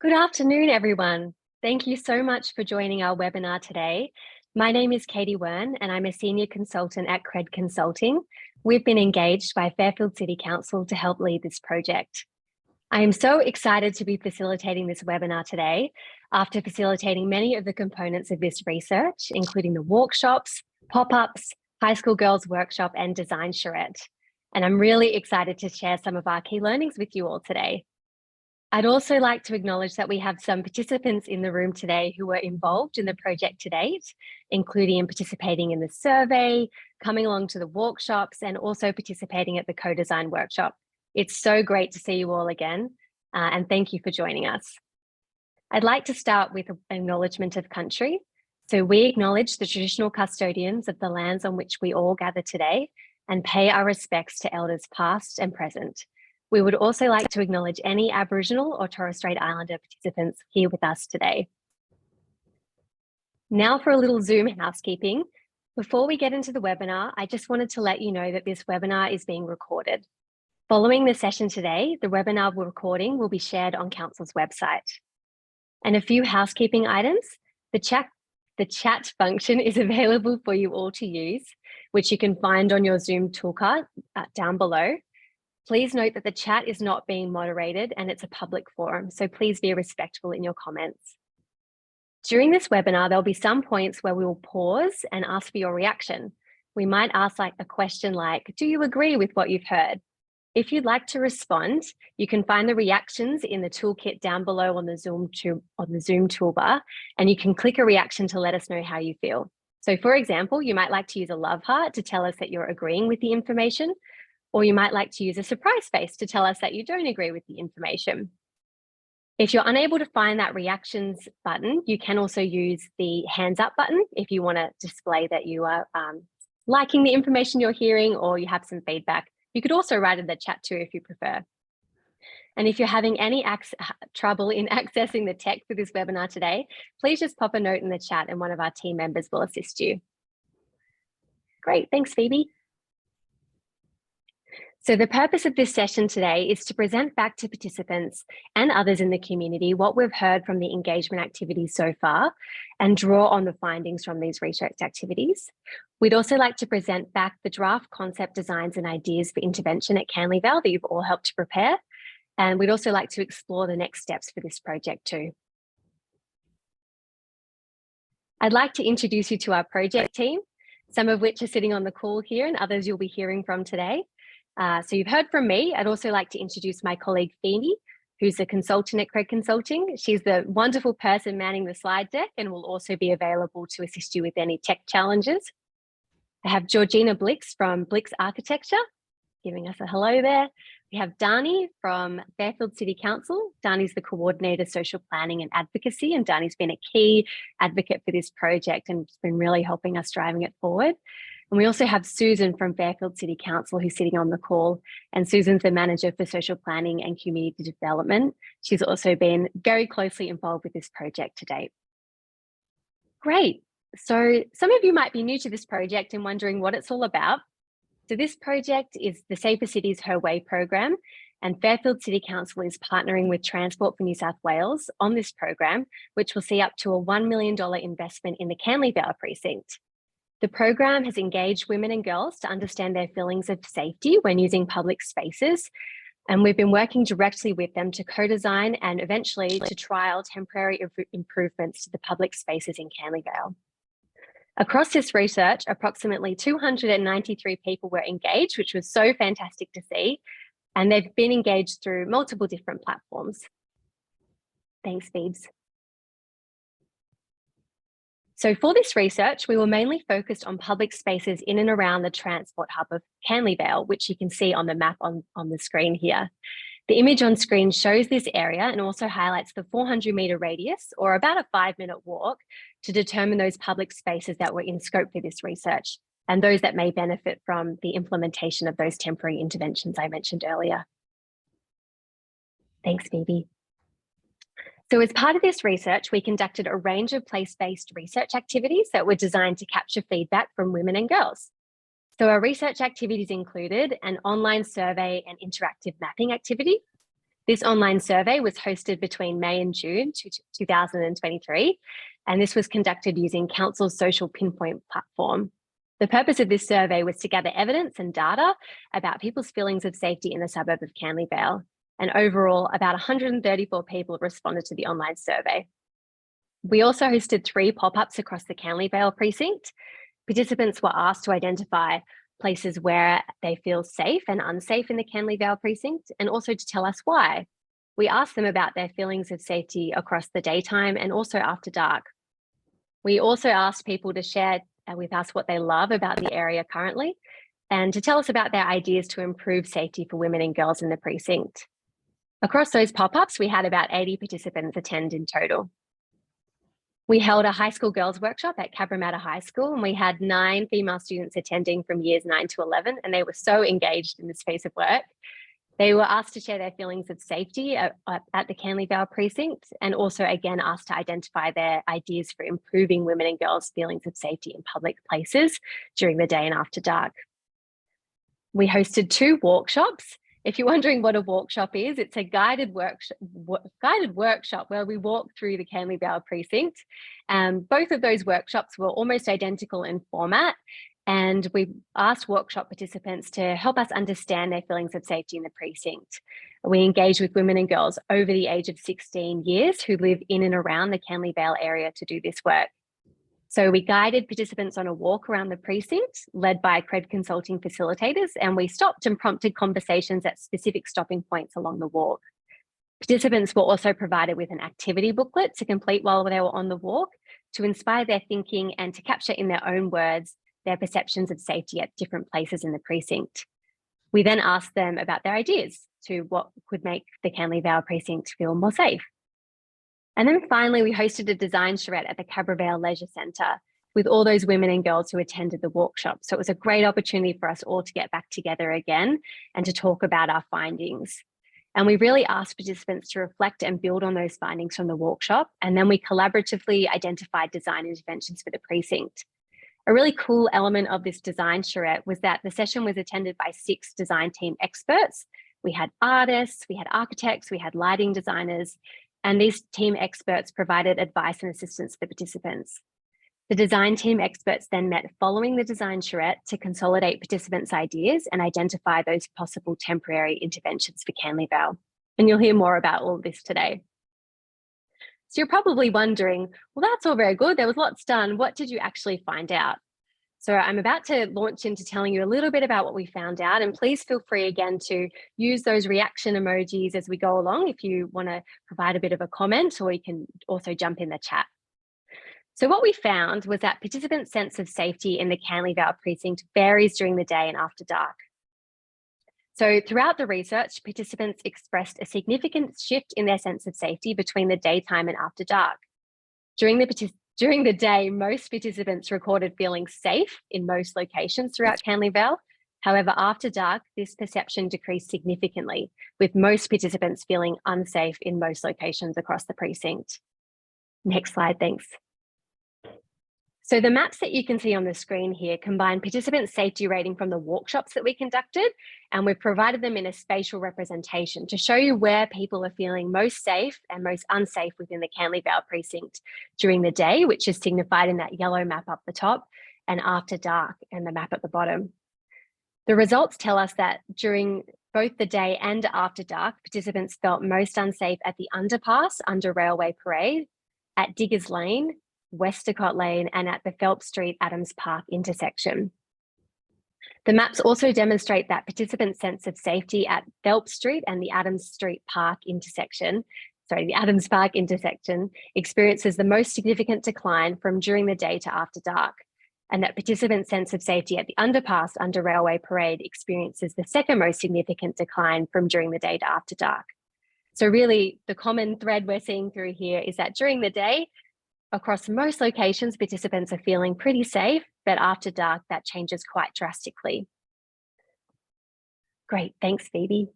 Good afternoon, everyone. Thank you so much for joining our webinar today. My name is Katie Wern, and I'm a senior consultant at Cred Consulting. We've been engaged by Fairfield City Council to help lead this project. I am so excited to be facilitating this webinar today after facilitating many of the components of this research, including the workshops, pop-ups, high school girls workshop, and design charrette. And I'm really excited to share some of our key learnings with you all today. I'd also like to acknowledge that we have some participants in the room today who were involved in the project to date, including in participating in the survey, coming along to the workshops, and also participating at the co-design workshop. It's so great to see you all again, and thank you for joining us. I'd like to start with an acknowledgement of country. So we acknowledge the traditional custodians of the lands on which we all gather today and pay our respects to elders past and present. We would also like to acknowledge any Aboriginal or Torres Strait Islander participants here with us today. Now for a little Zoom housekeeping. Before we get into the webinar, I just wanted to let you know that this webinar is being recorded. Following the session today, the webinar recording will be shared on Council's website. And a few housekeeping items. The chat function is available for you all to use, which you can find on your Zoom toolkit down below. Please note that the chat is not being moderated and it's a public forum, so please be respectful in your comments. During this webinar, there'll be some points where we will pause and ask for your reaction. We might ask a question like, do you agree with what you've heard? If you'd like to respond, you can find the reactions in the toolkit down below on the Zoom toolbar, and you can click a reaction to let us know how you feel. So for example, you might like to use a love heart to tell us that you're agreeing with the information, or you might like to use a surprise face to tell us that you don't agree with the information. If you're unable to find that reactions button, you can also use the hands up button if you want to display that you are liking the information you're hearing or you have some feedback. You could also write in the chat too if you prefer. And if you're having any trouble in accessing the tech for this webinar today, please just pop a note in the chat and one of our team members will assist you. Great, thanks Phoebe. So the purpose of this session today is to present back to participants and others in the community what we've heard from the engagement activities so far and draw on the findings from these research activities. We'd also like to present back the draft concept designs and ideas for intervention at Canley Vale that you've all helped to prepare. And we'd also like to explore the next steps for this project too. I'd like to introduce you to our project team, some of which are sitting on the call here and others you'll be hearing from today. So you've heard from me. I'd also like to introduce my colleague Phoebe, who's a consultant at Cred Consulting. She's the wonderful person manning the slide deck and will also be available to assist you with any tech challenges. I have Georgina Blix from Blix Architecture, giving us a hello there. We have Dani from Fairfield City Council. Dani's the Coordinator Social Planning and Advocacy, and Dani's been a key advocate for this project and has been really helping us driving it forward. And we also have Susan from Fairfield City Council who's sitting on the call, and Susan's the Manager for Social Planning and Community Development. She's also been very closely involved with this project to date. Great. So some of you might be new to this project and wondering what it's all about. So this project is the Safer Cities Her Way program, and Fairfield City Council is partnering with Transport for New South Wales on this program, which will see up to a $1 million investment in the Canley Vale precinct. The program has engaged women and girls to understand their feelings of safety when using public spaces, and we've been working directly with them to co-design and eventually to trial temporary improvements to the public spaces in Canley Vale. Across this research, approximately 293 people were engaged, which was so fantastic to see, and they've been engaged through multiple different platforms. Thanks, Phoebes. So for this research, we were mainly focused on public spaces in and around the transport hub of Canley Vale, which you can see on the map on the screen here. The image on screen shows this area and also highlights the 400-metre radius, or about a 5-minute walk, to determine those public spaces that were in scope for this research and those that may benefit from the implementation of those temporary interventions I mentioned earlier. Thanks, Phoebe. So as part of this research, we conducted a range of place-based research activities that were designed to capture feedback from women and girls. So our research activities included an online survey and interactive mapping activity, This online survey was hosted between May and June 2023, and this was conducted using Council's social pinpoint platform. The purpose of this survey was to gather evidence and data about people's feelings of safety in the suburb of Canley Vale, and overall, about 134 people responded to the online survey. We also hosted 3 pop-ups across the Canley Vale precinct. Participants were asked to identify places where they feel safe and unsafe in the Canley Vale precinct, and also to tell us why. We asked them about their feelings of safety across the daytime and also after dark. We also asked people to share with us what they love about the area currently and to tell us about their ideas to improve safety for women and girls in the precinct. Across those pop-ups, we had about 80 participants attend in total. We held a high school girls workshop at Cabramatta High School, and we had 9 female students attending from years 9 to 11, and they were so engaged in this piece of work. They were asked to share their feelings of safety at the Canley Vale precinct, and also again asked to identify their ideas for improving women and girls' feelings of safety in public places during the day and after dark. We hosted 2 workshops. If you're wondering what a workshop is, it's a guided workshop where we walk through the Canley Vale precinct. Both of those workshops were almost identical in format, and we asked workshop participants to help us understand their feelings of safety in the precinct. We engaged with women and girls over the age of 16 years who live in and around the Canley Vale area to do this work. So we guided participants on a walk around the precinct, led by Cred Consulting facilitators, and we stopped and prompted conversations at specific stopping points along the walk. Participants were also provided with an activity booklet to complete while they were on the walk, to inspire their thinking and to capture in their own words their perceptions of safety at different places in the precinct. We then asked them about their ideas to what could make the Canley Vale precinct feel more safe. And then finally, we hosted a design charrette at the Cabra Vale Leisure Centre with all those women and girls who attended the workshop. So it was a great opportunity for us all to get back together again and to talk about our findings. And we really asked participants to reflect and build on those findings from the workshop. And then we collaboratively identified design interventions for the precinct. A really cool element of this design charrette was that the session was attended by 6 design team experts. We had artists, we had architects, we had lighting designers, and these team experts provided advice and assistance for participants. The design team experts then met following the design charrette to consolidate participants' ideas and identify those possible temporary interventions for Canley Vale. And you'll hear more about all of this today. So you're probably wondering, well, that's all very good. There was lots done. What did you actually find out? So I'm about to launch into telling you a little bit about what we found out, and please feel free again to use those reaction emojis as we go along if you want to provide a bit of a comment, or you can also jump in the chat. So what we found was that participants' sense of safety in the Canley Vale precinct varies during the day and after dark. So throughout the research, participants expressed a significant shift in their sense of safety between the daytime and after dark. During the day, most participants recorded feeling safe in most locations throughout Canley Vale. However, after dark, this perception decreased significantly, with most participants feeling unsafe in most locations across the precinct. Next slide, thanks. So the maps that you can see on the screen here combine participant safety rating from the workshops that we conducted, and we've provided them in a spatial representation to show you where people are feeling most safe and most unsafe within the Canley Vale precinct during the day, which is signified in that yellow map up the top, and after dark and the map at the bottom. The results tell us that during both the day and after dark, participants felt most unsafe at the underpass under Railway Parade, at Diggers Lane, Westacott Lane, and at the Phelps Street Adams Park intersection. The maps also demonstrate that participants' sense of safety at Phelps Street and the Adams Park intersection experiences the most significant decline from during the day to after dark, and that participants' sense of safety at the underpass under Railway Parade experiences the second most significant decline from during the day to after dark. So really, the common thread we're seeing through here is that during the day, across most locations, participants are feeling pretty safe, but after dark, that changes quite drastically. Great, thanks, Phoebe.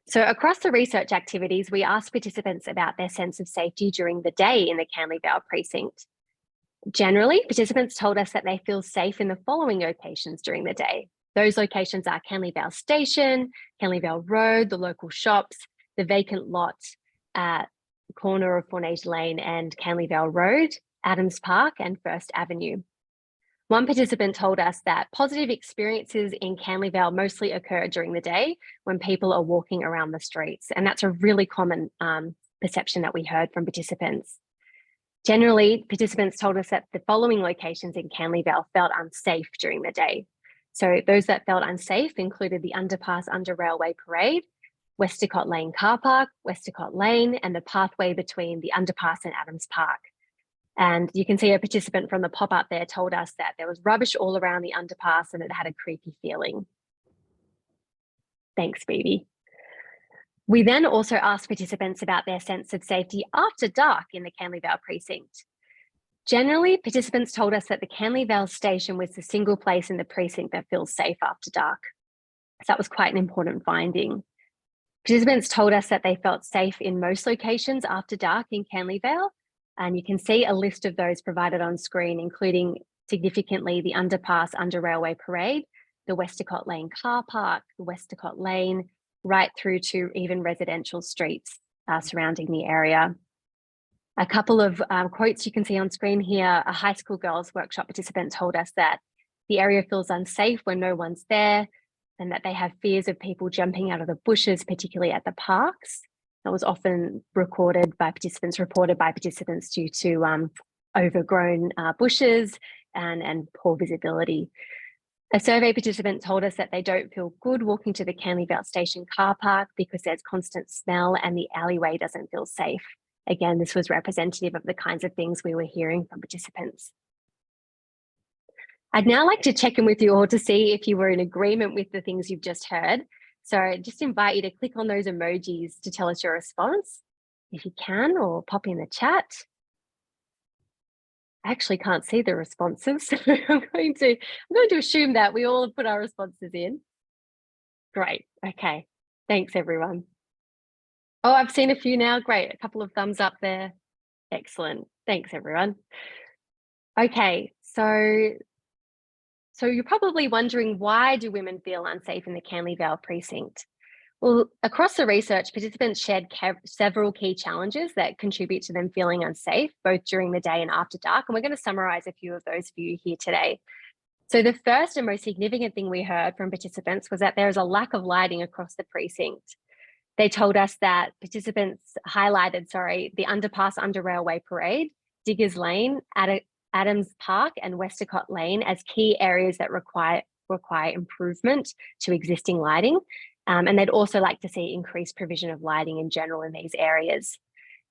So across the research activities, we asked participants about their sense of safety during the day in the Canley Vale precinct. Generally, participants told us that they feel safe in the following locations during the day. Those locations are Canley Vale Station, Canley Vale Road, the local shops, the vacant lot at the corner of Fournage Lane and Canley Vale Road, Adams Park and First Avenue. One participant told us that positive experiences in Canley Vale mostly occur during the day when people are walking around the streets. And that's a really common perception that we heard from participants. Generally, participants told us that the following locations in Canley Vale felt unsafe during the day. So those that felt unsafe included the underpass under Railway Parade, Westacott Lane car park, Westacott Lane, and the pathway between the underpass and Adams Park. And you can see a participant from the pop-up there told us that there was rubbish all around the underpass and it had a creepy feeling. Thanks, Phoebe. We then also asked participants about their sense of safety after dark in the Canley Vale precinct. Generally, participants told us that the Canley Vale station was the single place in the precinct that feels safe after dark. So that was quite an important finding. Participants told us that they felt safe in most locations after dark in Canley Vale. And you can see a list of those provided on screen, including significantly the underpass under Railway Parade, the Westacott Lane car park, the Westacott Lane, right through to even residential streets surrounding the area. A couple of quotes you can see on screen here. A high school girls workshop participant told us that the area feels unsafe when no one's there and that they have fears of people jumping out of the bushes, particularly at the parks. That was often reported by participants due to overgrown bushes and poor visibility. A survey participant told us that they don't feel good walking to the Canley Vale Station car park because there's constant smell and the alleyway doesn't feel safe. Again, this was representative of the kinds of things we were hearing from participants. I'd now like to check in with you all to see if you were in agreement with the things you've just heard. So I just invite you to click on those emojis to tell us your response, if you can, or pop in the chat. I actually can't see the responses, so I'm going to assume that we all have put our responses in. Great, okay, thanks everyone. Oh, I've seen a few now, great, a couple of thumbs up there. Excellent, thanks everyone. Okay, so you're probably wondering, why do women feel unsafe in the Canley Vale precinct? Well, across the research, participants shared several key challenges that contribute to them feeling unsafe, both during the day and after dark. And we're going to summarize a few of those for you here today. So the first and most significant thing we heard from participants was that there is a lack of lighting across the precinct. They told us that participants highlighted, the underpass under Railway Parade, Diggers Lane, Adams Park and Westacott Lane as key areas that require improvement to existing lighting. And they'd also like to see increased provision of lighting in general in these areas.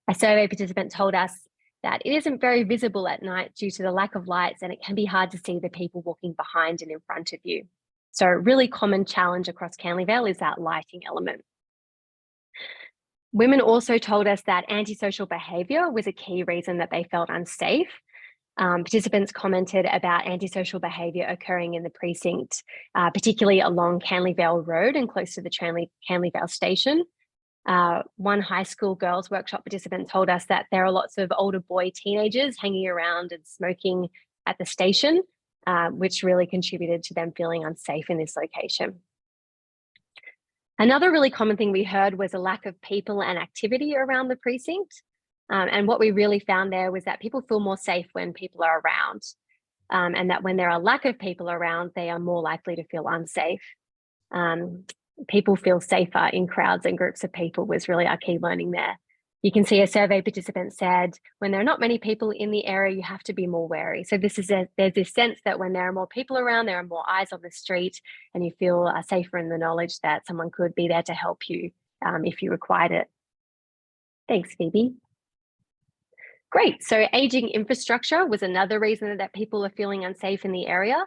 A survey participant told us that it isn't very visible at night due to the lack of lights, and it can be hard to see the people walking behind and in front of you. So a really common challenge across Canley Vale is that lighting element. Women also told us that antisocial behaviour was a key reason that they felt unsafe. Participants commented about antisocial behaviour occurring in the precinct, particularly along Canley Vale Road and close to the Canley Vale Station. One high school girls workshop participant told us that there are lots of older boy teenagers hanging around and smoking at the station, which really contributed to them feeling unsafe in this location. Another really common thing we heard was a lack of people and activity around the precinct. And what we really found there was that people feel more safe when people are around, and that when there are a lack of people around, they are more likely to feel unsafe. People feel safer in crowds and groups of people was really our key learning there. You can see a survey participant said, when there are not many people in the area, you have to be more wary. So there's this sense that when there are more people around, there are more eyes on the street, and you feel safer in the knowledge that someone could be there to help you if you required it. Thanks, Phoebe. Great, so aging infrastructure was another reason that people are feeling unsafe in the area.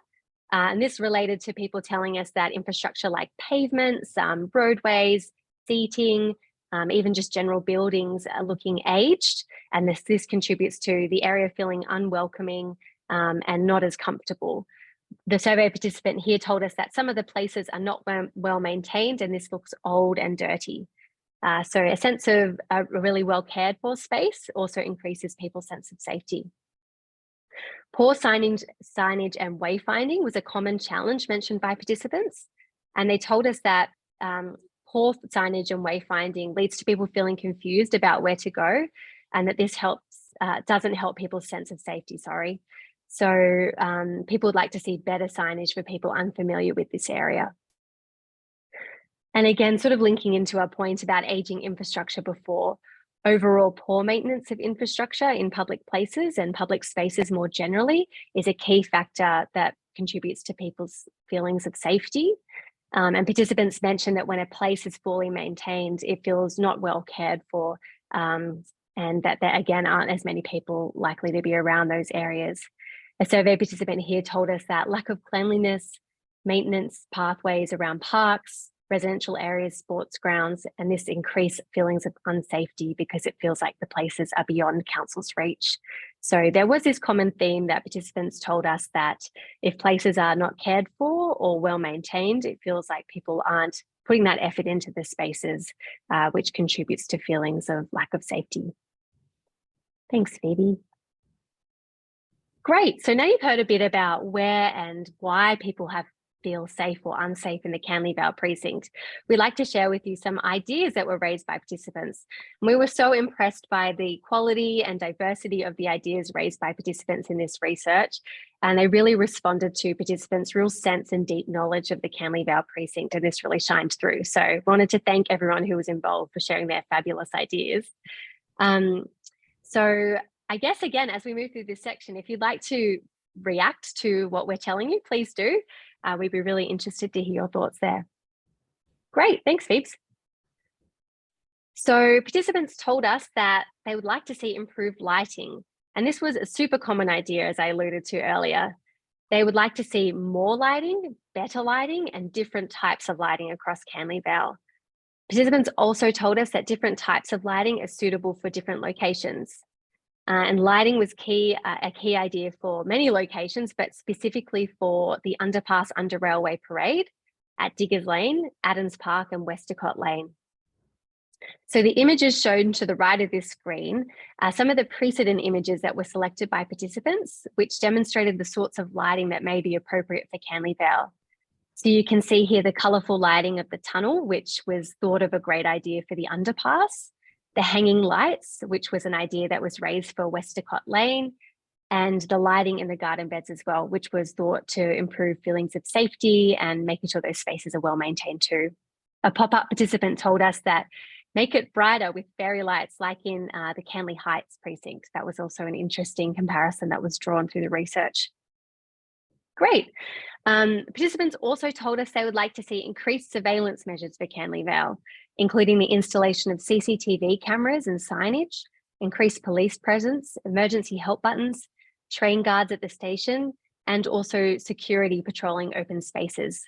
And this related to people telling us that infrastructure like pavements, roadways, seating, even just general buildings are looking aged. And this contributes to the area feeling unwelcoming and not as comfortable. The survey participant here told us that some of the places are not well maintained and this looks old and dirty. So a sense of a really well cared for space also increases people's sense of safety. Poor signage and wayfinding was a common challenge mentioned by participants. And they told us that poor signage and wayfinding leads to people feeling confused about where to go, and that this doesn't help people's sense of safety, sorry. So people would like to see better signage for people unfamiliar with this area. And again, sort of linking into our point about aging infrastructure before, overall poor maintenance of infrastructure in public places and public spaces more generally is a key factor that contributes to people's feelings of safety. And participants mentioned that when a place is poorly maintained, it feels not well cared for, and that there again aren't as many people likely to be around those areas. A survey participant here told us that lack of cleanliness, maintenance pathways around parks, residential areas, sports grounds, and this increased feelings of unsafety because it feels like the places are beyond council's reach. So there was this common theme that participants told us that if places are not cared for or well maintained, it feels like people aren't putting that effort into the spaces, which contributes to feelings of lack of safety. Thanks, Phoebe. Great, so now you've heard a bit about where and why people feel safe or unsafe in the Canley Vale precinct. We'd like to share with you some ideas that were raised by participants. And we were so impressed by the quality and diversity of the ideas raised by participants in this research. And they really responded to participants' real sense and deep knowledge of the Canley Vale precinct, and this really shined through. So I wanted to thank everyone who was involved for sharing their fabulous ideas. So I guess, again, as we move through this section, if you'd like to react to what we're telling you, please do. We'd be really interested to hear your thoughts there. Great, thanks, Phoebes. So participants told us that they would like to see improved lighting. And this was a super common idea, as I alluded to earlier. They would like to see more lighting, better lighting, and different types of lighting across Canley Vale. Participants also told us that different types of lighting are suitable for different locations. And lighting was a key idea for many locations, but specifically for the underpass under railway parade at Diggers Lane, Adams Park, and Westacott Lane. So the images shown to the right of this screen are some of the precedent images that were selected by participants, which demonstrated the sorts of lighting that may be appropriate for Canley Vale. So you can see here the colourful lighting of the tunnel, which was thought of a great idea for the underpass. The hanging lights, which was an idea that was raised for Westacott Lane, and the lighting in the garden beds as well, which was thought to improve feelings of safety and making sure those spaces are well maintained too. A pop-up participant told us that make it brighter with fairy lights like in the Canley Heights precinct. That was also an interesting comparison that was drawn through the research. Great. Participants also told us they would like to see increased surveillance measures for Canley Vale, including the installation of CCTV cameras and signage, increased police presence, emergency help buttons, train guards at the station, and also security patrolling open spaces.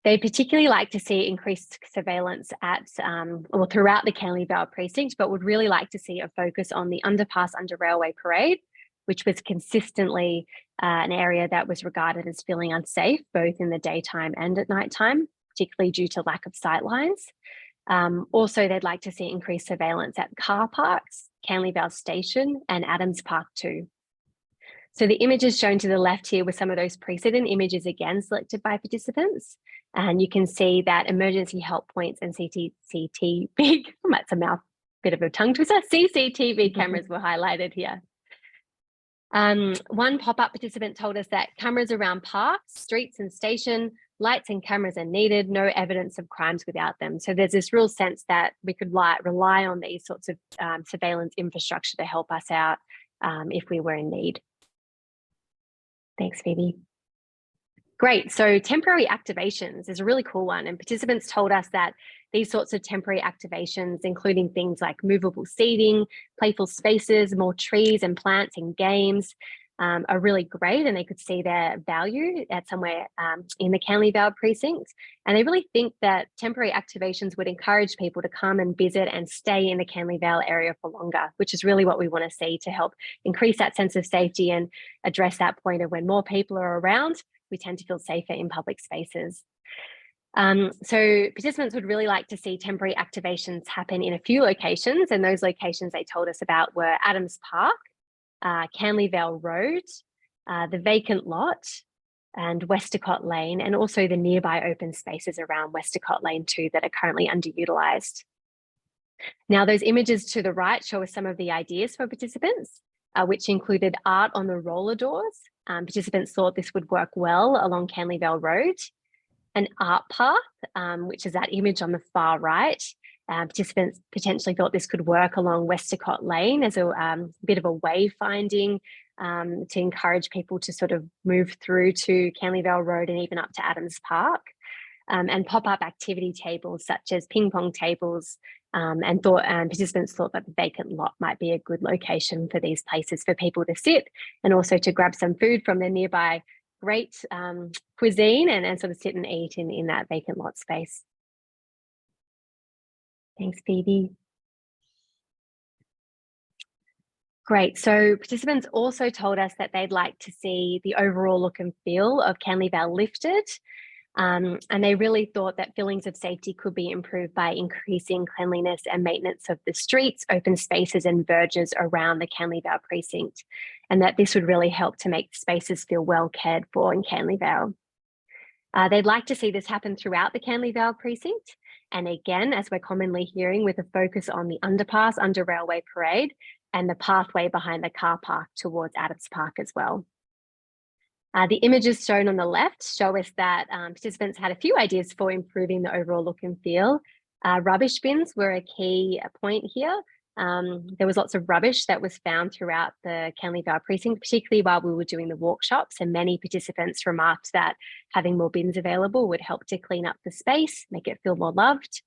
They'd particularly like to see increased surveillance throughout the Canley Vale precinct, but would really like to see a focus on the underpass under railway parade, which was consistently an area that was regarded as feeling unsafe, both in the daytime and at nighttime, particularly due to lack of sightlines. Also, they'd like to see increased surveillance at car parks, Canley Vale Station, and Adams Park too. So the images shown to the left here were some of those precedent images again selected by participants. And you can see that emergency help points and CCTV, that's a bit of a tongue twister, CCTV cameras were highlighted here. One pop-up participant told us that cameras around parks, streets and station, lights and cameras are needed, no evidence of crimes without them. So there's this real sense that we could rely on these sorts of surveillance infrastructure to help us out if we were in need. Thanks, Phoebe. Great, so temporary activations is a really cool one, and participants told us that these sorts of temporary activations, including things like movable seating, playful spaces, more trees and plants and games, are really great, and they could see their value at somewhere in the Canley Vale precinct. And they really think that temporary activations would encourage people to come and visit and stay in the Canley Vale area for longer, which is really what we want to see to help increase that sense of safety and address that point of when more people are around, we tend to feel safer in public spaces. So participants would really like to see temporary activations happen in a few locations, and those locations they told us about were Adams Park, Canleyvale Road, the vacant lot, and Westacott Lane, and also the nearby open spaces around Westacott Lane too that are currently underutilised. Now, those images to the right show us some of the ideas for participants, which included art on the roller doors. Participants thought this would work well along Canleyvale Road. An art path, which is that image on the far right. Participants potentially thought this could work along Westacott Lane as a bit of a wayfinding to encourage people to sort of move through to Canleyvale Road and even up to Adams Park. And pop-up activity tables such as ping pong tables, and participants thought that the vacant lot might be a good location for these places for people to sit and also to grab some food from the nearby great cuisine and sort of sit and eat in that vacant lot space. Thanks, Phoebe. Great. So participants also told us that they'd like to see the overall look and feel of Canleyvale lifted. And they really thought that feelings of safety could be improved by increasing cleanliness and maintenance of the streets, open spaces and verges around the Canleyvale precinct, and that this would really help to make spaces feel well cared for in Canleyvale. They'd like to see this happen throughout the Canleyvale precinct, and again, as we're commonly hearing, with a focus on the underpass under Railway Parade and the pathway behind the car park towards Adams Park as well. The images shown on the left show us that participants had a few ideas for improving the overall look and feel. Rubbish bins were a key point here. There was lots of rubbish that was found throughout the Canleyvale precinct, particularly while we were doing the workshops, and many participants remarked that having more bins available would help to clean up the space, make it feel more loved.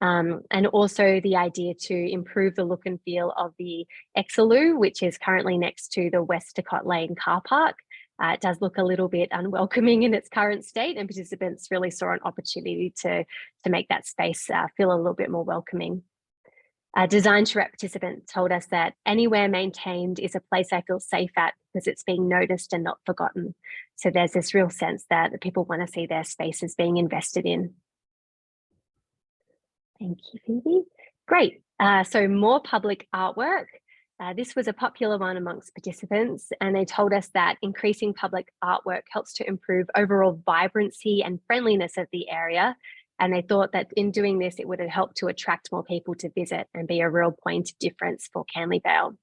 And also the idea to improve the look and feel of the Exeloo, which is currently next to the Westacott Lane car park. It does look a little bit unwelcoming in its current state, and participants really saw an opportunity to make that space feel a little bit more welcoming. Design Charrette participant told us that anywhere maintained is a place I feel safe at because it's being noticed and not forgotten. So there's this real sense that people want to see their spaces being invested in. Thank you, Phoebe. Great. So more public artwork. This was a popular one amongst participants, and they told us that increasing public artwork helps to improve overall vibrancy and friendliness of the area. And they thought that in doing this, it would have helped to attract more people to visit and be a real point of difference for Canleyvale.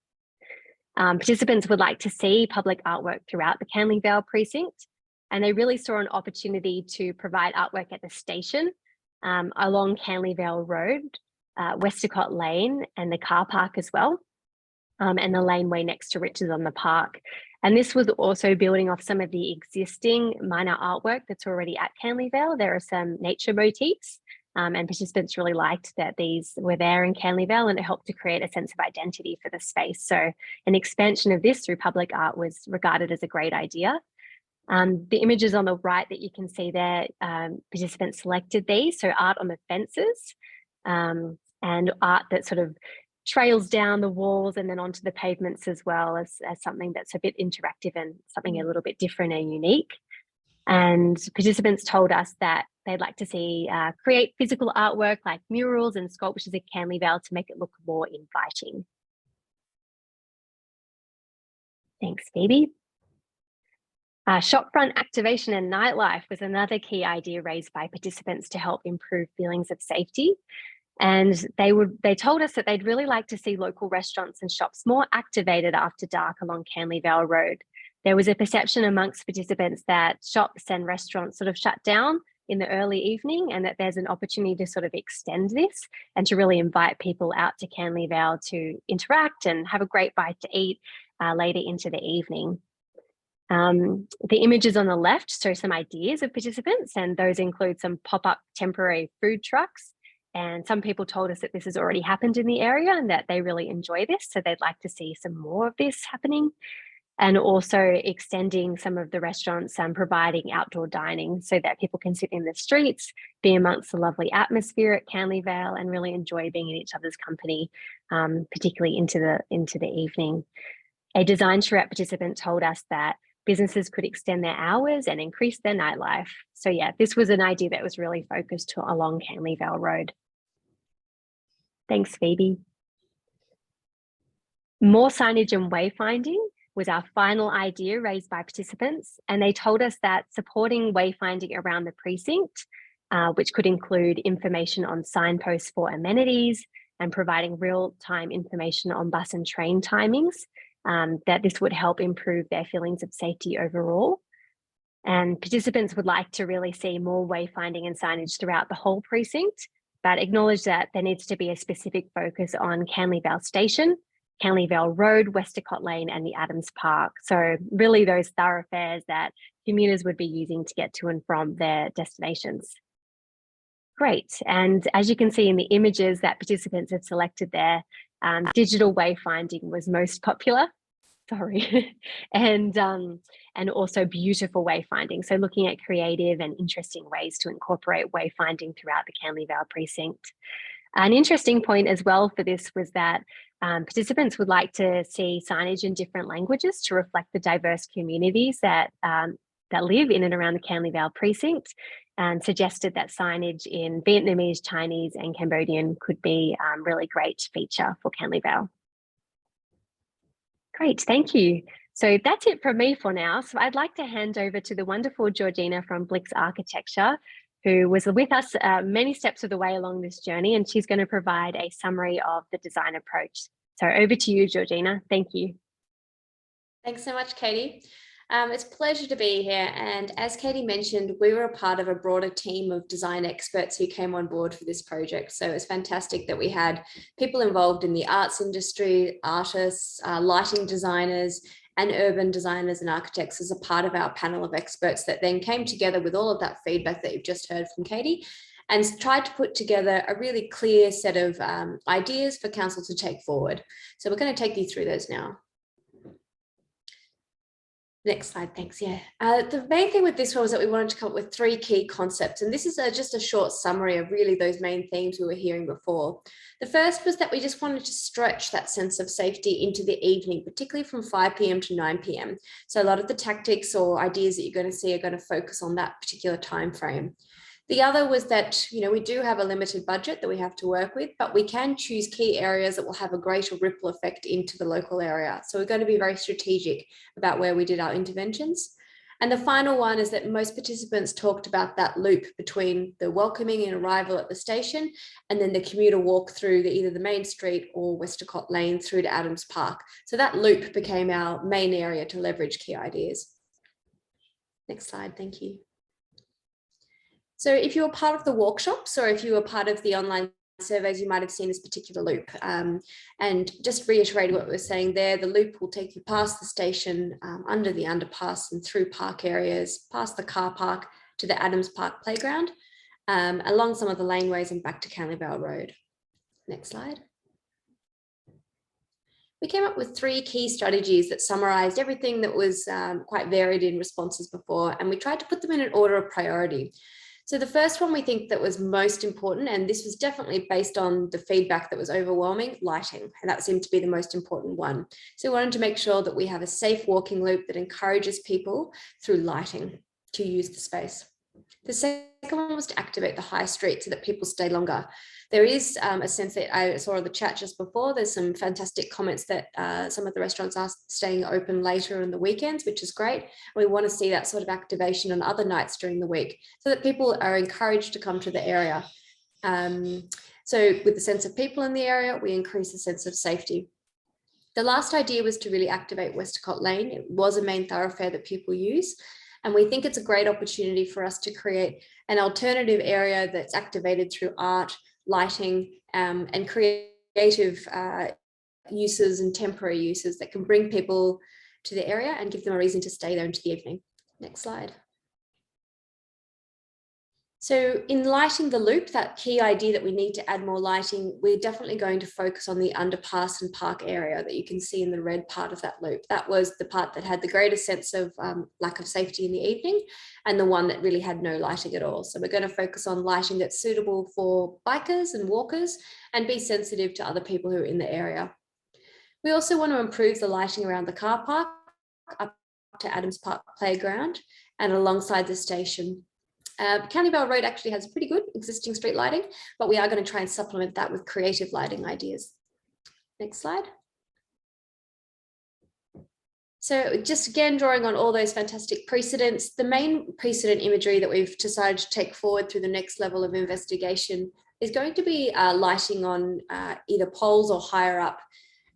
Participants would like to see public artwork throughout the Canleyvale precinct, and they really saw an opportunity to provide artwork at the station, along Canleyvale Road, Westacott Lane, and the car park as well. And the laneway next to Riches on the Park. And this was also building off some of the existing minor artwork that's already at Canleyvale. There are some nature motifs, and participants really liked that these were there in Canleyvale, and it helped to create a sense of identity for the space. So an expansion of this through public art was regarded as a great idea. The images on the right that you can see there, participants selected these, so art on the fences, and art that sort of trails down the walls and then onto the pavements as well as something that's a bit interactive and something a little bit different and unique. And participants told us that they'd like to see create physical artwork like murals and sculptures at Canleyvale to make it look more inviting. Thanks, Phoebe. Shopfront activation and nightlife was another key idea raised by participants to help improve feelings of safety. And they told us that they'd really like to see local restaurants and shops more activated after dark along Canleyvale Road. There was a perception amongst participants that shops and restaurants sort of shut down in the early evening, and that there's an opportunity to sort of extend this and to really invite people out to Canleyvale to interact and have a great bite to eat later into the evening. The images on the left show some ideas of participants, and those include some pop-up temporary food trucks. And some people told us that this has already happened in the area and that they really enjoy this, so they'd like to see some more of this happening. And also extending some of the restaurants and providing outdoor dining so that people can sit in the streets, be amongst the lovely atmosphere at Canleyvale, and really enjoy being in each other's company, particularly into the evening. A Design Charrette participant told us that businesses could extend their hours and increase their nightlife. So yeah, this was an idea that was really focused along Canleyvale Road. Thanks, Phoebe. More signage and wayfinding was our final idea raised by participants, and they told us that supporting wayfinding around the precinct, which could include information on signposts for amenities and providing real-time information on bus and train timings, that this would help improve their feelings of safety overall. And participants would like to really see more wayfinding and signage throughout the whole precinct, but acknowledge that there needs to be a specific focus on Canley Vale Station, Canley Vale Road, Westacott Lane, and the Adams Park. So really those thoroughfares that commuters would be using to get to and from their destinations. Great, and as you can see in the images that participants have selected there, digital wayfinding was most popular. Sorry, and also beautiful wayfinding. So looking at creative and interesting ways to incorporate wayfinding throughout the Canley Vale precinct. An interesting point as well for this was that participants would like to see signage in different languages to reflect the diverse communities that live in and around the Canley Vale precinct, and suggested that signage in Vietnamese, Chinese, and Cambodian could be a really great feature for Canley Vale. Great, thank you. So that's it from me for now. So I'd like to hand over to the wonderful Georgina from Blix Architecture, who was with us many steps of the way along this journey, and she's going to provide a summary of the design approach. So over to you, Georgina. Thank you. Thanks so much, Katie. It's a pleasure to be here. And as Katie mentioned, we were a part of a broader team of design experts who came on board for this project. So it's fantastic that we had people involved in the arts industry, artists, lighting designers, and urban designers and architects as a part of our panel of experts that then came together with all of that feedback that you've just heard from Katie and tried to put together a really clear set of ideas for council to take forward. So we're going to take you through those now. Next slide, thanks. Yeah. The main thing with this one was that we wanted to come up with 3 key concepts, and this is just a short summary of really those main themes we were hearing before. The first was that we just wanted to stretch that sense of safety into the evening, particularly from 5 p.m. to 9 p.m. So a lot of the tactics or ideas that you're going to see are going to focus on that particular time frame. The other was that, we do have a limited budget that we have to work with, but we can choose key areas that will have a greater ripple effect into the local area. So we're going to be very strategic about where we did our interventions. And the final one is that most participants talked about that loop between the welcoming and arrival at the station and then the commuter walk through either the main street or Westacott Lane through to Adams Park. So that loop became our main area to leverage key ideas. Next slide, thank you. So if you were part of the workshops or if you were part of the online surveys, you might have seen this particular loop. And just reiterate what we were saying there, the loop will take you past the station, under the underpass and through park areas, past the car park to the Adams Park playground, along some of the laneways and back to Canley Vale Road. Next slide. We came up with 3 key strategies that summarized everything that was quite varied in responses before, and we tried to put them in an order of priority. So the first one we think that was most important, and this was definitely based on the feedback that was overwhelming, lighting, and that seemed to be the most important one. So we wanted to make sure that we have a safe walking loop that encourages people through lighting to use the space. The second one was to activate the high street so that people stay longer. There is a sense that I saw in the chat just before, there's some fantastic comments that some of the restaurants are staying open later on the weekends, which is great. We want to see that sort of activation on other nights during the week so that people are encouraged to come to the area. So with the sense of people in the area, we increase the sense of safety. The last idea was to really activate Westacott Lane. It was a main thoroughfare that people use. And we think it's a great opportunity for us to create an alternative area that's activated through art, lighting, and creative uses and temporary uses that can bring people to the area and give them a reason to stay there into the evening. Next slide. So in lighting the loop, that key idea that we need to add more lighting, we're definitely going to focus on the underpass and park area that you can see in the red part of that loop. That was the part that had the greatest sense of lack of safety in the evening and the one that really had no lighting at all. So we're going to focus on lighting that's suitable for bikers and walkers and be sensitive to other people who are in the area. We also want to improve the lighting around the car park up to Adams Park Playground and alongside the station. Canley Vale Road actually has pretty good existing street lighting, but we are going to try and supplement that with creative lighting ideas. Next slide. So just again, drawing on all those fantastic precedents, the main precedent imagery that we've decided to take forward through the next level of investigation is going to be lighting on either poles or higher up.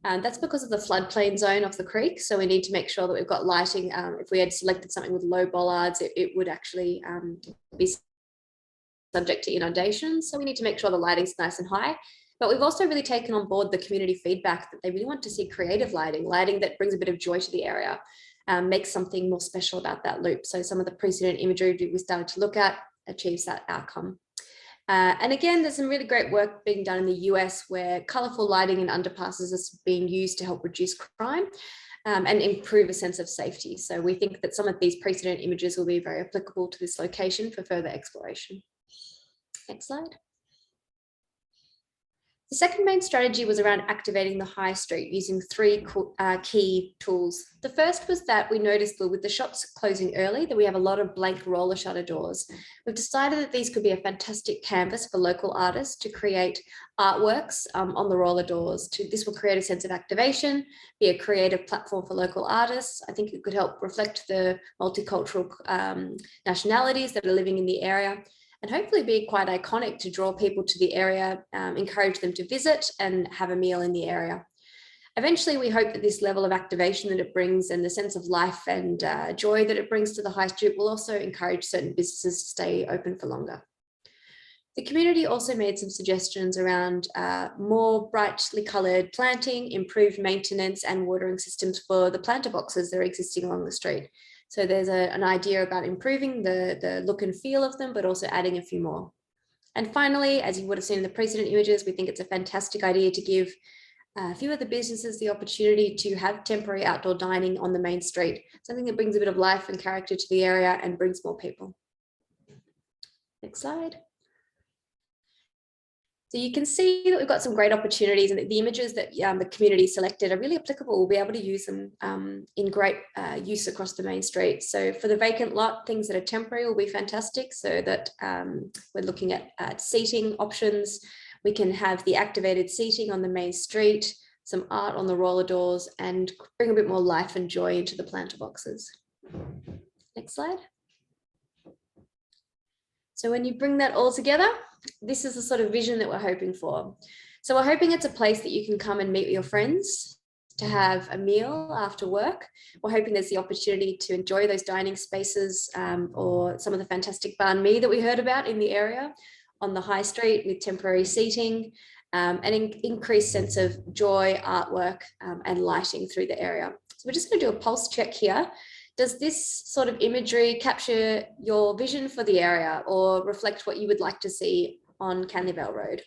That's because of the floodplain zone of the creek. So we need to make sure that we've got lighting. If we had selected something with low bollards, it would actually be subject to inundation. So we need to make sure the lighting's nice and high. But we've also really taken on board the community feedback that they really want to see creative lighting that brings a bit of joy to the area, makes something more special about that loop. So some of the precedent imagery we started to look at achieves that outcome. And again, there's some really great work being done in the US where colourful lighting in underpasses is being used to help reduce crime and improve a sense of safety. So we think that some of these precedent images will be very applicable to this location for further exploration. Next slide. The second main strategy was around activating the high street using three key tools. The first was that we noticed that with the shops closing early, that we have a lot of blank roller shutter doors. We've decided that these could be a fantastic canvas for local artists to create artworks on the roller doors. This will create a sense of activation, be a creative platform for local artists. I think it could help reflect the multicultural nationalities that are living in the area, and hopefully be quite iconic to draw people to the area, encourage them to visit and have a meal in the area. Eventually, we hope that this level of activation that it brings and the sense of life and joy that it brings to the high street will also encourage certain businesses to stay open for longer. The community also made some suggestions around more brightly coloured planting, improved maintenance and watering systems for the planter boxes that are existing along the street. So there's an idea about improving the look and feel of them, but also adding a few more. And finally, as you would have seen in the precedent images, we think it's a fantastic idea to give a few of the businesses the opportunity to have temporary outdoor dining on the main street, something that brings a bit of life and character to the area and brings more people. Next slide. So you can see that we've got some great opportunities, and the images that the community selected are really applicable. We'll be able to use them in great use across the main street. So for the vacant lot, things that are temporary will be fantastic, so that we're looking at seating options. We can have the activated seating on the main street, some art on the roller doors, and bring a bit more life and joy into the planter boxes. Next slide. So when you bring that all together, this is the sort of vision that we're hoping for. So we're hoping it's a place that you can come and meet with your friends, to have a meal after work. We're hoping there's the opportunity to enjoy those dining spaces or some of the fantastic banh mi that we heard about in the area on the high street with temporary seating, and an increased sense of joy, artwork and lighting through the area. So we're just going to do a pulse check here. Does this sort of imagery capture your vision for the area or reflect what you would like to see on Canleyvale Road?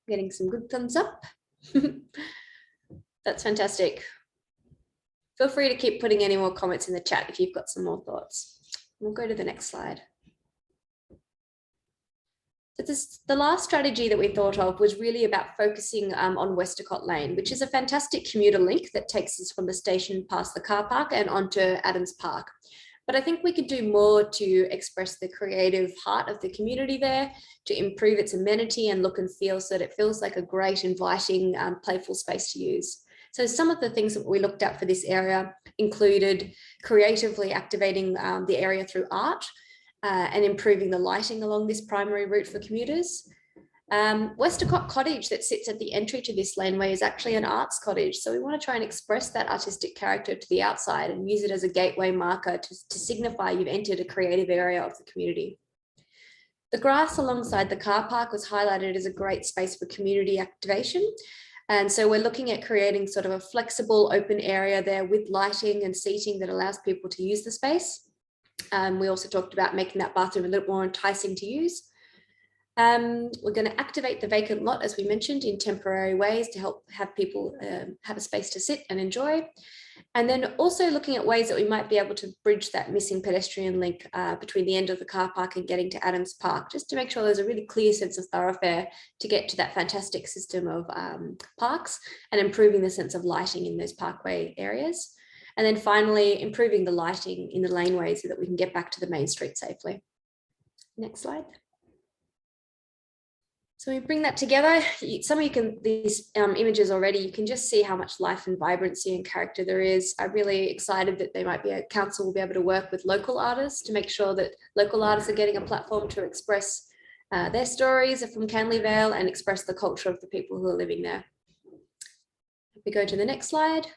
Getting some good thumbs up. That's fantastic. Feel free to keep putting any more comments in the chat if you've got some more thoughts. We'll go to the next slide. So the last strategy that we thought of was really about focusing on Westacott Lane, which is a fantastic commuter link that takes us from the station past the car park and onto Adams Park. But I think we could do more to express the creative heart of the community there, to improve its amenity and look and feel so that it feels like a great, inviting, playful space to use. So some of the things that we looked at for this area included creatively activating the area through art, and improving the lighting along this primary route for commuters. Westacott Cottage that sits at the entry to this laneway is actually an arts cottage. So we want to try and express that artistic character to the outside and use it as a gateway marker to signify you've entered a creative area of the community. The grass alongside the car park was highlighted as a great space for community activation. And so we're looking at creating sort of a flexible open area there with lighting and seating that allows people to use the space. We also talked about making that bathroom a little more enticing to use. We're going to activate the vacant lot, as we mentioned, in temporary ways to help have people have a space to sit and enjoy. And then also looking at ways that we might be able to bridge that missing pedestrian link between the end of the car park and getting to Adams Park, just to make sure there's a really clear sense of thoroughfare to get to that fantastic system of parks and improving the sense of lighting in those parkway areas. And then finally, improving the lighting in the laneways so that we can get back to the main street safely. Next slide. So we bring that together. Some of you can, these images already, you can just see how much life and vibrancy and character there is. I'm really excited that they might be, a council will be able to work with local artists to make sure that local artists are getting a platform to express their stories from Canley Vale and express the culture of the people who are living there. If we go to the next slide.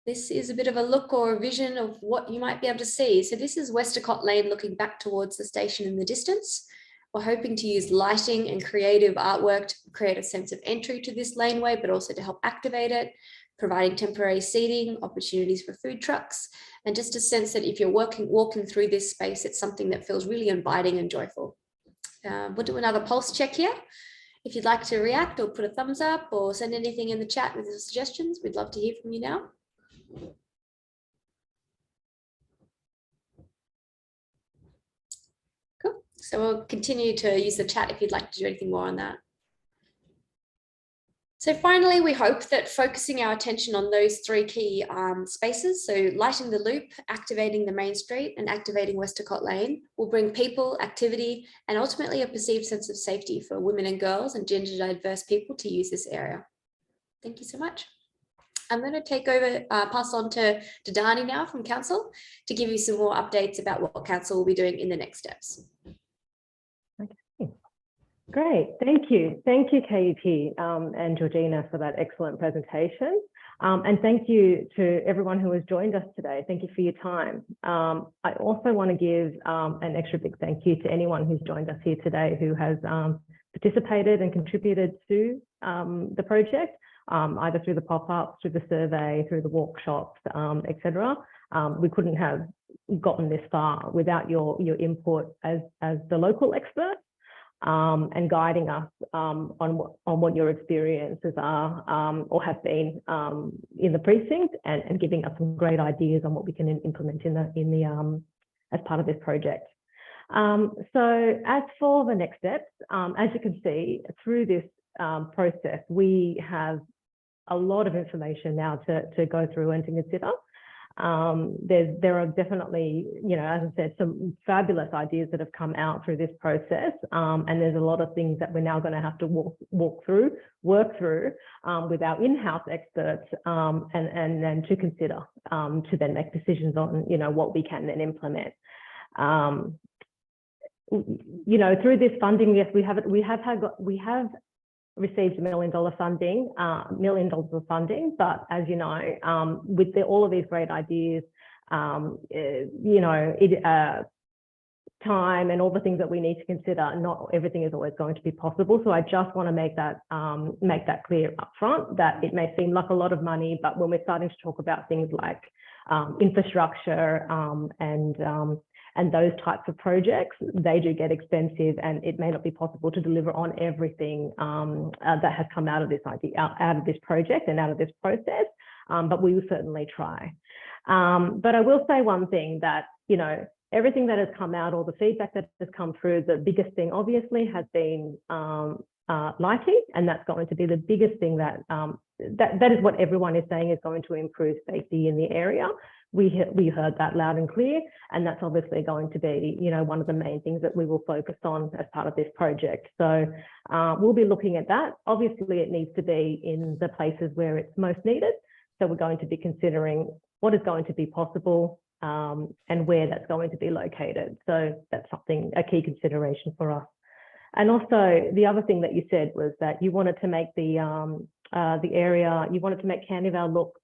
This is a bit of a look or a vision of what you might be able to see. So this is Westacott Lane looking back towards the station in the distance. We're hoping to use lighting and creative artwork to create a sense of entry to this laneway, but also to help activate it, providing temporary seating, opportunities for food trucks, and just a sense that if you're walking through this space, it's something that feels really inviting and joyful. We'll do another pulse check here. If you'd like to react or put a thumbs up or send anything in the chat with your suggestions, we'd love to hear from you now. Cool. So we'll continue to use the chat if you'd like to do anything more on that. So finally, we hope that focusing our attention on those three key spaces, so lighting the loop, activating the main street and activating Westacott Lane, will bring people, activity, and ultimately a perceived sense of safety for women and girls and gender diverse people to use this area. Thank you so much. I'm going to take over, pass on to Dani now from Council to give you some more updates about what Council will be doing in the next steps. Okay. Great, thank you. Thank you, KUT and Georgina, for that excellent presentation. And thank you to everyone who has joined us today. Thank you for your time. I also want to give an extra big thank you to anyone who's joined us here today who has participated and contributed to the project. Either through the pop-ups, through the survey, through the workshops, etc. We couldn't have gotten this far without your input as the local experts and guiding us on what your experiences are or have been in the precinct and giving us some great ideas on what we can implement in the as part of this project. So as for the next steps, as you can see through this process, we have a lot of information now to go through and to consider. There are definitely, as I said, some fabulous ideas that have come out through this process, and there's a lot of things that we're now going to have to work through with our in-house experts, and then to consider to then make decisions on what we can then implement. Through this funding, yes, we have received $1 million funding, $1 million of funding, but as you know, with all of these great ideas, time and all the things that we need to consider, not everything is always going to be possible. So I just want to make that clear up front, that it may seem like a lot of money, but when we're starting to talk about things like infrastructure and those types of projects, they do get expensive, and it may not be possible to deliver on everything that has come out of this idea, out of this project and out of this process, but we will certainly try. But I will say one thing, that, everything that has come out, all the feedback that has come through, the biggest thing obviously has been lighting, and that's going to be the biggest thing that is what everyone is saying is going to improve safety in the area. We heard that loud and clear, and that's obviously going to be, one of the main things that we will focus on as part of this project. So we'll be looking at that. Obviously, it needs to be in the places where it's most needed. So we're going to be considering what is going to be possible and where that's going to be located. So that's a key consideration for us. And also, the other thing that you said was that you wanted to make the area, you wanted to make Canley Vale look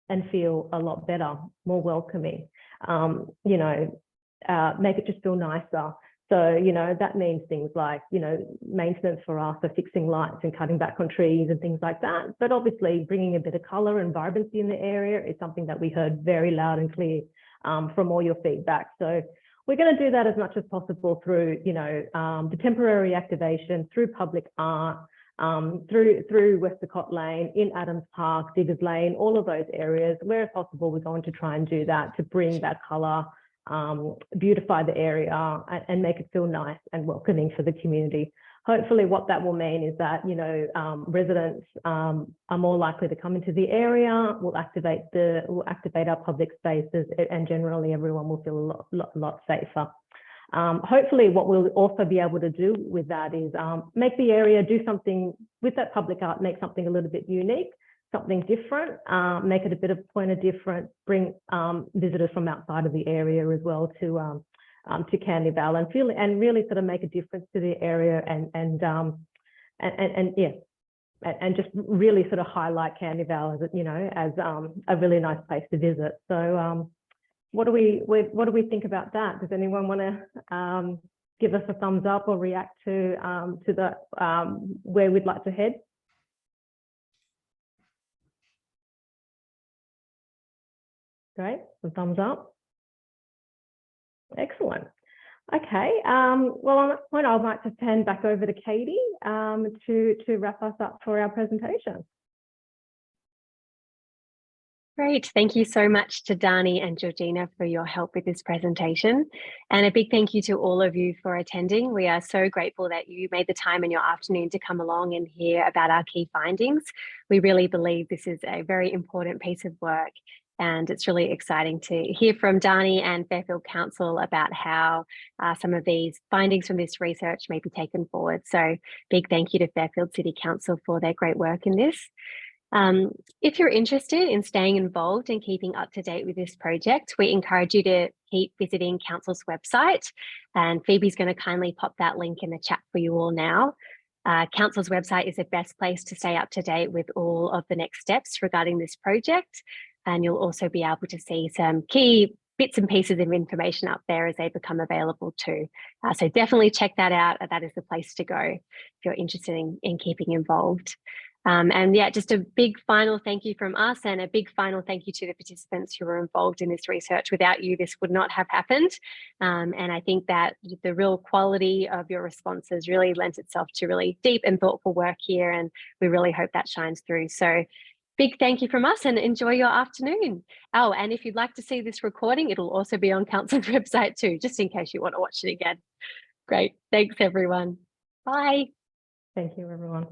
and feel a lot better, more welcoming, make it just feel nicer. So, that means things like, maintenance for us, so fixing lights and cutting back on trees and things like that. But obviously bringing a bit of colour and vibrancy in the area is something that we heard very loud and clear from all your feedback. So we're going to do that as much as possible through, the temporary activation, through public art, through Westacott Lane, in Adams Park, Diggers Lane, all of those areas. Where possible, we're going to try and do that to bring that colour, beautify the area and make it feel nice and welcoming for the community. Hopefully what that will mean is that, residents are more likely to come into the area, we'll activate our public spaces, and generally everyone will feel a lot safer. Hopefully what we'll also be able to do with that is make the area, do something with that public art, make something a little bit unique, something different, make it a bit of point of difference, bring visitors from outside of the area as well to Candy Valley and really sort of make a difference to the area and yeah, and just really sort of highlight Candy Valley as, you know, as a really nice place to visit. So what do we think about that? Does anyone want to give us a thumbs up or react to the where we'd like to head? Great, some thumbs up. Excellent. Okay, well, on that point, I'd like to hand back over to Katie to wrap us up for our presentation. Great. Thank you so much to Dani and Georgina for your help with this presentation. And a big thank you to all of you for attending. We are so grateful that you made the time in your afternoon to come along and hear about our key findings. We really believe this is a very important piece of work. And it's really exciting to hear from Dani and Fairfield Council about how some of these findings from this research may be taken forward. So big thank you to Fairfield City Council for their great work in this. If you're interested in staying involved and keeping up to date with this project, we encourage you to keep visiting Council's website, and Phoebe's going to kindly pop that link in the chat for you all now. Council's website is the best place to stay up to date with all of the next steps regarding this project, and you'll also be able to see some key bits and pieces of information up there as they become available too. So definitely check that out. That is the place to go if you're interested in keeping involved. And yeah, just a big final thank you from us, and a big final thank you to the participants who were involved in this research. Without you, this would not have happened. And I think that the real quality of your responses really lent itself to really deep and thoughtful work here, and we really hope that shines through. So big thank you from us, and enjoy your afternoon. Oh, and if you'd like to see this recording, it'll also be on Council's website too, just in case you want to watch it again. Great. Thanks, everyone. Bye. Thank you, everyone.